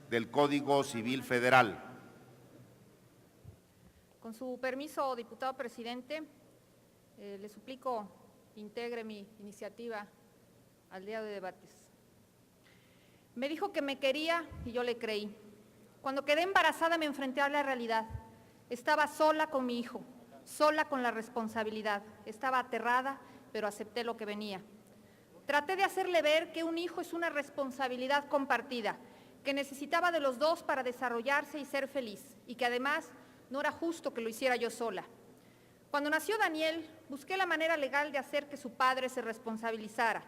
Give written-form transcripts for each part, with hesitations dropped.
del Código Civil Federal. Con su permiso, diputado presidente, le suplico integre mi iniciativa al día de debates. Me dijo que me quería y yo le creí. Cuando quedé embarazada me enfrenté a la realidad. Estaba sola con mi hijo, sola con la responsabilidad. Estaba aterrada, pero acepté lo que venía. Traté de hacerle ver que un hijo es una responsabilidad compartida, que necesitaba de los dos para desarrollarse y ser feliz, y que además no era justo que lo hiciera yo sola. Cuando nació Daniel, busqué la manera legal de hacer que su padre se responsabilizara,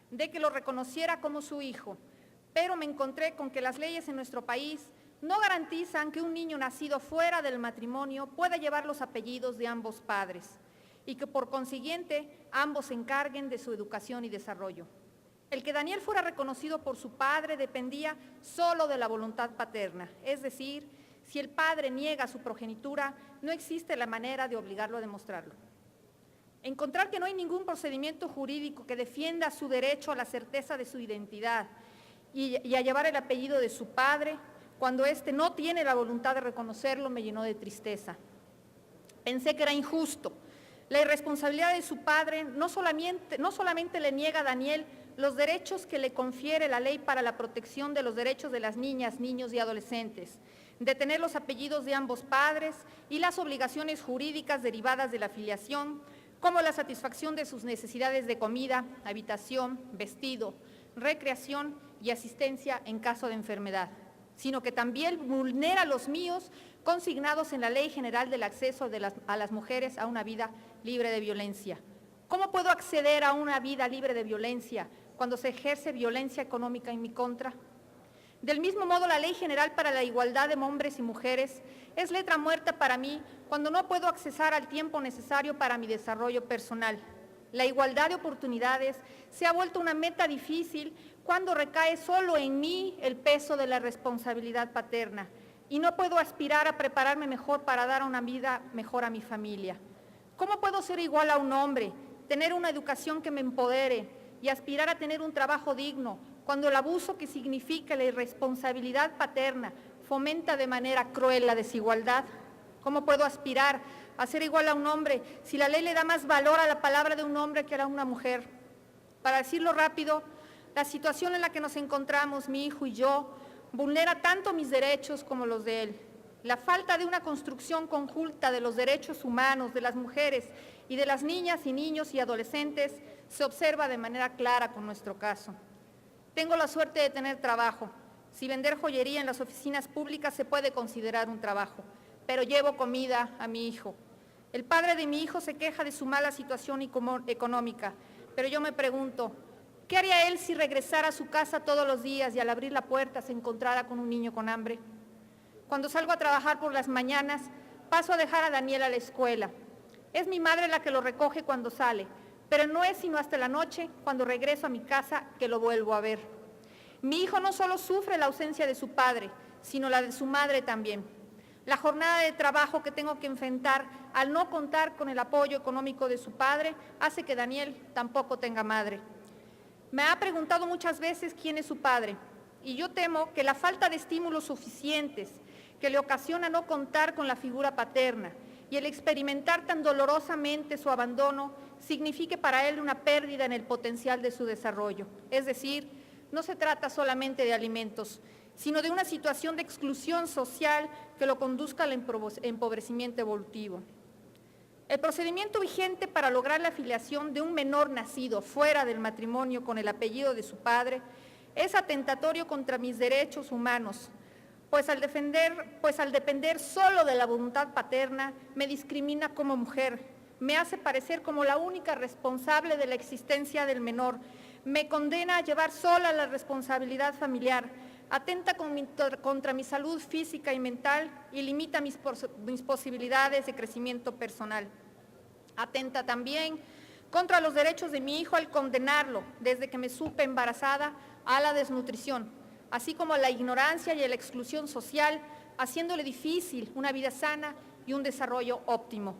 de que lo reconociera como su hijo, pero me encontré con que las leyes en nuestro país no garantizan que un niño nacido fuera del matrimonio pueda llevar los apellidos de ambos padres y que por consiguiente ambos se encarguen de su educación y desarrollo. El que Daniel fuera reconocido por su padre dependía solo de la voluntad paterna, es decir, si el padre niega su progenitura, no existe la manera de obligarlo a demostrarlo. Encontrar que no hay ningún procedimiento jurídico que defienda su derecho a la certeza de su identidad y a llevar el apellido de su padre, cuando éste no tiene la voluntad de reconocerlo, me llenó de tristeza. Pensé que era injusto. La irresponsabilidad de su padre no solamente le niega a Daniel los derechos que le confiere la ley para la protección de los derechos de las niñas, niños y adolescentes, de tener los apellidos de ambos padres y las obligaciones jurídicas derivadas de la filiación, como la satisfacción de sus necesidades de comida, habitación, vestido, recreación y asistencia en caso de enfermedad, sino que también vulnera los míos consignados en la Ley General del Acceso a las Mujeres a una vida libre de violencia. ¿Cómo puedo acceder a una vida libre de violencia cuando se ejerce violencia económica en mi contra? Del mismo modo, la Ley General para la Igualdad de Hombres y Mujeres es letra muerta para mí cuando no puedo accesar al tiempo necesario para mi desarrollo personal. La igualdad de oportunidades se ha vuelto una meta difícil cuando recae solo en mí el peso de la responsabilidad paterna y no puedo aspirar a prepararme mejor para dar una vida mejor a mi familia. ¿Cómo puedo ser igual a un hombre, tener una educación que me empodere y aspirar a tener un trabajo digno, cuando el abuso que significa la irresponsabilidad paterna fomenta de manera cruel la desigualdad? ¿Cómo puedo aspirar a ser igual a un hombre si la ley le da más valor a la palabra de un hombre que a la de una mujer? Para decirlo rápido, la situación en la que nos encontramos, mi hijo y yo, vulnera tanto mis derechos como los de él. La falta de una construcción conjunta de los derechos humanos de las mujeres y de las niñas y niños y adolescentes se observa de manera clara con nuestro caso. Tengo la suerte de tener trabajo. Si vender joyería en las oficinas públicas se puede considerar un trabajo, pero llevo comida a mi hijo. El padre de mi hijo se queja de su mala situación económica, pero yo me pregunto, ¿qué haría él si regresara a su casa todos los días y al abrir la puerta se encontrara con un niño con hambre? Cuando salgo a trabajar por las mañanas, paso a dejar a Daniel a la escuela. Es mi madre la que lo recoge cuando sale, pero no es sino hasta la noche, cuando regreso a mi casa, que lo vuelvo a ver. Mi hijo no solo sufre la ausencia de su padre, sino la de su madre también. La jornada de trabajo que tengo que enfrentar al no contar con el apoyo económico de su padre hace que Daniel tampoco tenga madre. Me ha preguntado muchas veces quién es su padre, y yo temo que la falta de estímulos suficientes que le ocasiona no contar con la figura paterna y el experimentar tan dolorosamente su abandono signifique para él una pérdida en el potencial de su desarrollo. Es decir, no se trata solamente de alimentos, sino de una situación de exclusión social que lo conduzca al empobrecimiento evolutivo. El procedimiento vigente para lograr la afiliación de un menor nacido fuera del matrimonio con el apellido de su padre es atentatorio contra mis derechos humanos, pues al depender solo de la voluntad paterna, me discrimina como mujer, me hace parecer como la única responsable de la existencia del menor, me condena a llevar sola la responsabilidad familiar, atenta contra mi salud física y mental y limita mis posibilidades de crecimiento personal. Atenta también contra los derechos de mi hijo al condenarlo, desde que me supe embarazada, a la desnutrición, así como a la ignorancia y a la exclusión social, haciéndole difícil una vida sana y un desarrollo óptimo.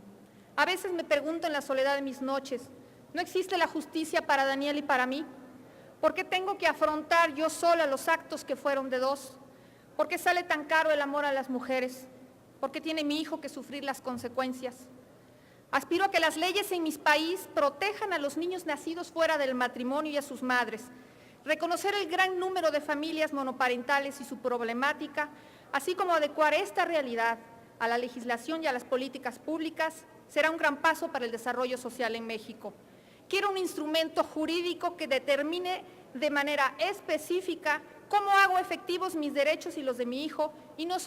A veces me pregunto en la soledad de mis noches, ¿no existe la justicia para Daniel y para mí? ¿Por qué tengo que afrontar yo sola los actos que fueron de dos? ¿Por qué sale tan caro el amor a las mujeres? ¿Por qué tiene mi hijo que sufrir las consecuencias? Aspiro a que las leyes en mi país protejan a los niños nacidos fuera del matrimonio y a sus madres, reconocer el gran número de familias monoparentales y su problemática, así como adecuar esta realidad a la legislación y a las políticas públicas, será un gran paso para el desarrollo social en México. Quiero un instrumento jurídico que determine de manera específica cómo hago efectivos mis derechos y los de mi hijo, y no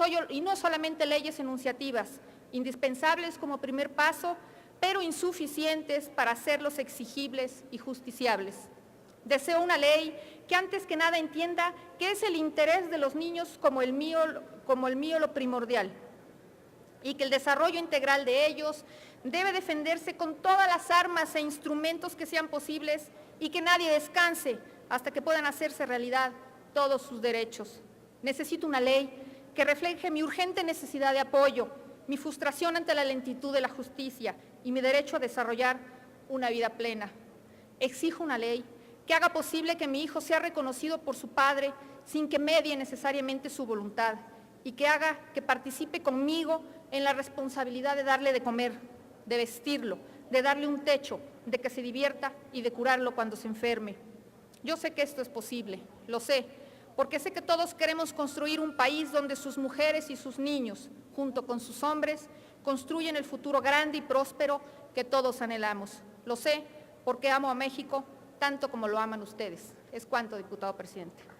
solamente leyes enunciativas, indispensables como primer paso, pero insuficientes para hacerlos exigibles y justiciables. Deseo una ley que antes que nada entienda que es el interés de los niños como el mío lo primordial, y que el desarrollo integral de ellos debe defenderse con todas las armas e instrumentos que sean posibles y que nadie descanse hasta que puedan hacerse realidad todos sus derechos. Necesito una ley que refleje mi urgente necesidad de apoyo, mi frustración ante la lentitud de la justicia y mi derecho a desarrollar una vida plena. Exijo una ley que haga posible que mi hijo sea reconocido por su padre sin que medie necesariamente su voluntad y que haga que participe conmigo en la responsabilidad de darle de comer, de vestirlo, de darle un techo, de que se divierta y de curarlo cuando se enferme. Yo sé que esto es posible, lo sé, porque sé que todos queremos construir un país donde sus mujeres y sus niños, junto con sus hombres, construyen el futuro grande y próspero que todos anhelamos. Lo sé porque amo a México tanto como lo aman ustedes. Es cuanto, diputado presidente.